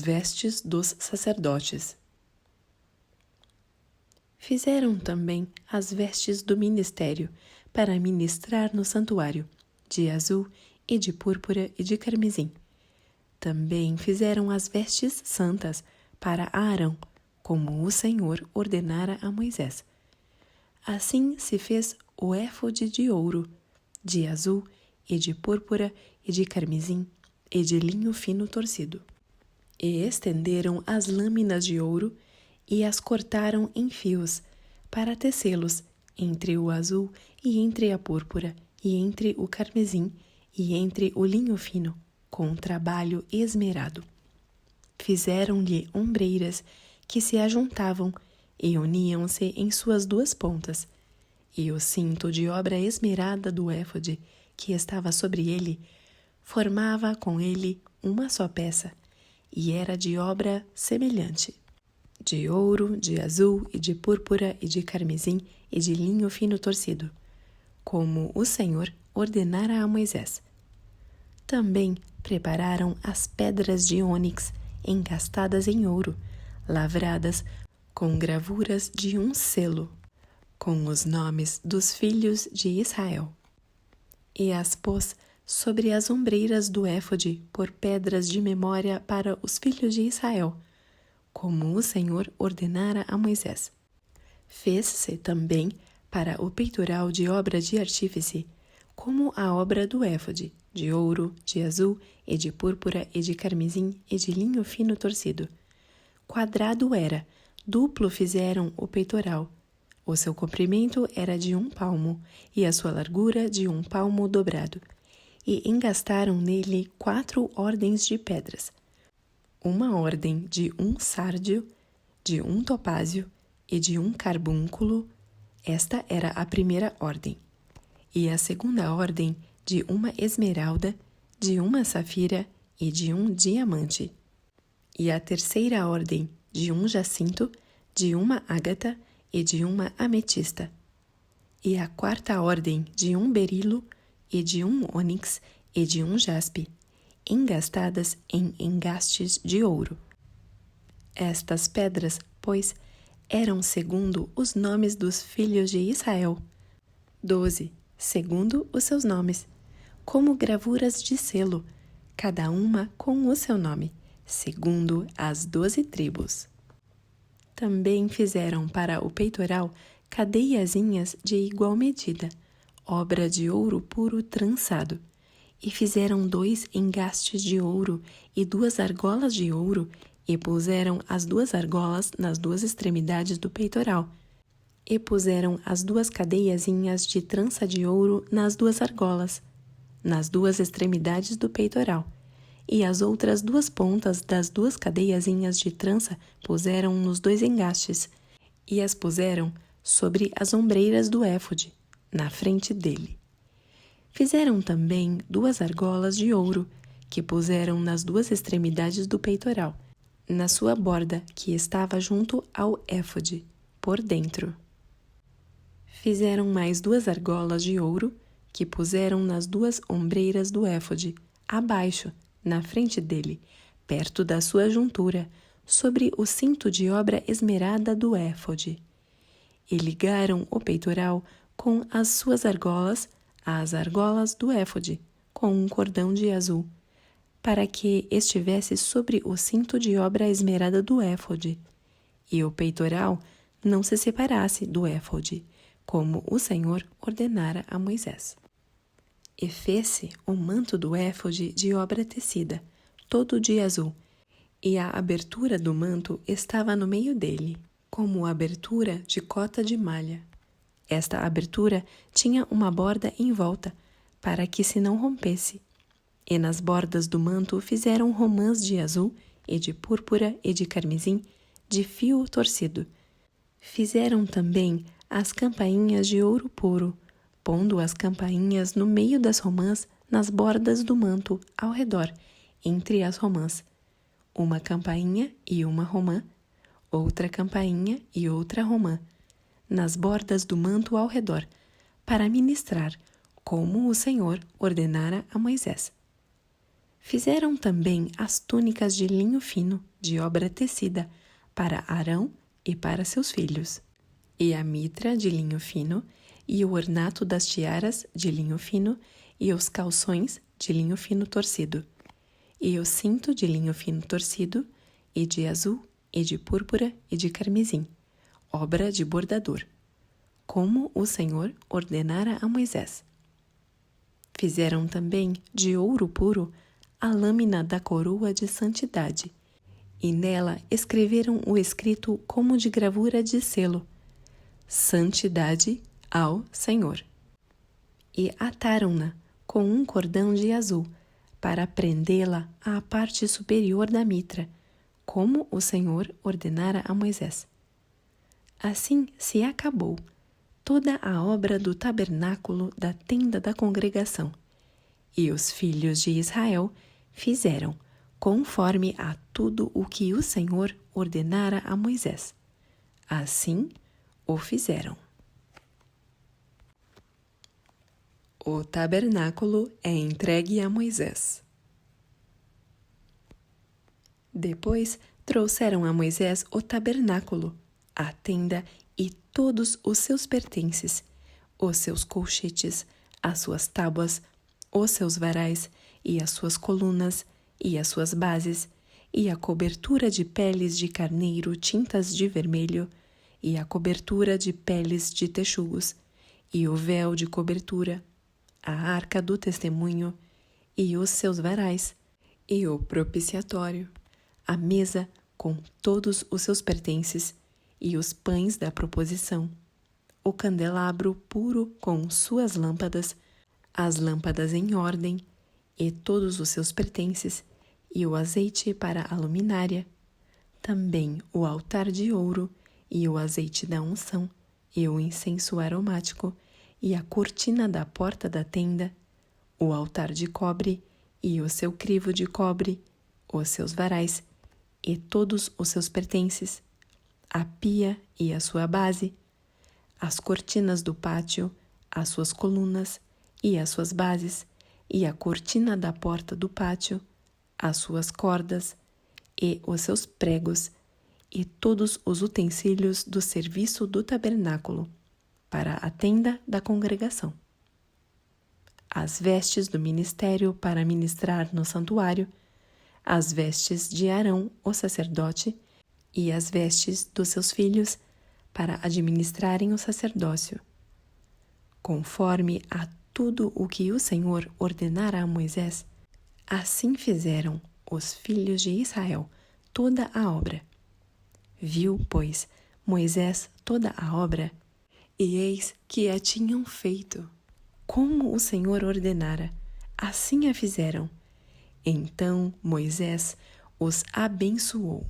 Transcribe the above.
vestes dos sacerdotes. Fizeram também as vestes do ministério para ministrar no santuário, de azul e de púrpura e de carmesim. Também fizeram as vestes santas para Arão, como o Senhor ordenara a Moisés. Assim se fez o éfode de ouro, de azul e de púrpura e de carmesim e de linho fino torcido. E estenderam as lâminas de ouro e as cortaram em fios para tecê-los entre o azul e entre a púrpura e entre o carmesim e entre o linho fino, com trabalho esmerado. Fizeram-lhe ombreiras que se ajuntavam e uniam-se em suas duas pontas, e o cinto de obra esmerada do éfode, que estava sobre ele, formava com ele uma só peça, e era de obra semelhante, de ouro, de azul e de púrpura e de carmesim e de linho fino torcido, como o Senhor ordenara a Moisés. Também prepararam as pedras de ônix engastadas em ouro, lavradas com gravuras de um selo, com os nomes dos filhos de Israel. E as pôs sobre as ombreiras do éfode por pedras de memória para os filhos de Israel, como o Senhor ordenara a Moisés. Fez-se também para o peitoral de obra de artífice, como a obra do éfode, de ouro, de azul e de púrpura e de carmesim e de linho fino torcido. Quadrado era, duplo fizeram o peitoral. O seu comprimento era de 1 palmo e a sua largura de 1 palmo dobrado. E engastaram nele 4 ordens de pedras. Uma ordem de 1 sárdio, de 1 topázio e de 1 carbúnculo. Esta era a primeira ordem. E a segunda ordem de 1 esmeralda, de 1 safira e de 1 diamante. E a terceira ordem de 1 jacinto, de 1 ágata e de 1 ametista. E a quarta ordem de 1 berilo e de 1 ônix e de 1 jaspe, engastadas em engastes de ouro. Estas pedras, pois, eram segundo os nomes dos filhos de Israel, 12, segundo os seus nomes, como gravuras de selo, cada uma com o seu nome, segundo as 12 tribos. Também fizeram para o peitoral cadeiazinhas de igual medida, obra de ouro puro trançado, e fizeram 2 engastes de ouro e 2 argolas de ouro, e puseram as 2 argolas nas 2 extremidades do peitoral, e puseram as 2 cadeiazinhas de trança de ouro nas 2 argolas, nas 2 extremidades do peitoral, e as outras 2 pontas das 2 cadeiazinhas de trança puseram nos 2 engastes, e as puseram sobre as ombreiras do éfode, na frente dele. Fizeram também 2 argolas de ouro, que puseram nas 2 extremidades do peitoral, na sua borda que estava junto ao éfode, por dentro. Fizeram mais 2 argolas de ouro, que puseram nas 2 ombreiras do éfode, abaixo, na frente dele, perto da sua juntura, sobre o cinto de obra esmerada do éfode. E ligaram o peitoral com as suas argolas, às argolas do éfode, com um cordão de azul, para que estivesse sobre o cinto de obra esmerada do éfode, e o peitoral não se separasse do éfode, como o Senhor ordenara a Moisés. E fez-se o manto do éfode de obra tecida, todo de azul, e a abertura do manto estava no meio dele, como abertura de cota de malha. Esta abertura tinha uma borda em volta, para que se não rompesse. E nas bordas do manto fizeram romãs de azul, e de púrpura e de carmesim, de fio torcido. Fizeram também as campainhas de ouro puro, pondo as campainhas no meio das romãs nas bordas do manto, ao redor, entre as romãs. Uma campainha e uma romã, outra campainha e outra romã, nas bordas do manto ao redor, para ministrar, como o Senhor ordenara a Moisés. Fizeram também as túnicas de linho fino, de obra tecida, para Arão e para seus filhos, e a mitra de linho fino, e o ornato das tiaras de linho fino, e os calções de linho fino torcido, e o cinto de linho fino torcido, e de azul, e de púrpura, e de carmesim, obra de bordador, como o Senhor ordenara a Moisés. Fizeram também de ouro puro a lâmina da coroa de santidade, e nela escreveram o escrito como de gravura de selo: Santidade ao Senhor. E ataram-na com um cordão de azul, para prendê-la à parte superior da mitra, como o Senhor ordenara a Moisés. Assim se acabou toda a obra do tabernáculo da tenda da congregação, e os filhos de Israel fizeram conforme a tudo o que o Senhor ordenara a Moisés. Assim o fizeram. O tabernáculo é entregue a Moisés. Depois trouxeram a Moisés o tabernáculo, a tenda e todos os seus pertences, os seus colchetes, as suas tábuas, os seus varais e as suas colunas e as suas bases, e a cobertura de peles de carneiro tintas de vermelho, e a cobertura de peles de texugos, e o véu de cobertura, a arca do testemunho, e os seus varais, e o propiciatório, a mesa com todos os seus pertences, e os pães da proposição, o candelabro puro com suas lâmpadas, as lâmpadas em ordem, e todos os seus pertences, e o azeite para a luminária, também o altar de ouro, e o azeite da unção, e o incenso aromático, e a cortina da porta da tenda, o altar de cobre, e o seu crivo de cobre, os seus varais, e todos os seus pertences, a pia e a sua base, as cortinas do pátio, as suas colunas e as suas bases, e a cortina da porta do pátio, as suas cordas e os seus pregos, e todos os utensílios do serviço do tabernáculo, para a tenda da congregação. As vestes do ministério para ministrar no santuário, as vestes de Arão, o sacerdote, e as vestes dos seus filhos para administrarem o sacerdócio, conforme a tudo o que o Senhor ordenara a Moisés. Assim fizeram os filhos de Israel toda a obra. Viu, pois, Moisés toda a obra, e eis que a tinham feito, como o Senhor ordenara, assim a fizeram. Então Moisés os abençoou.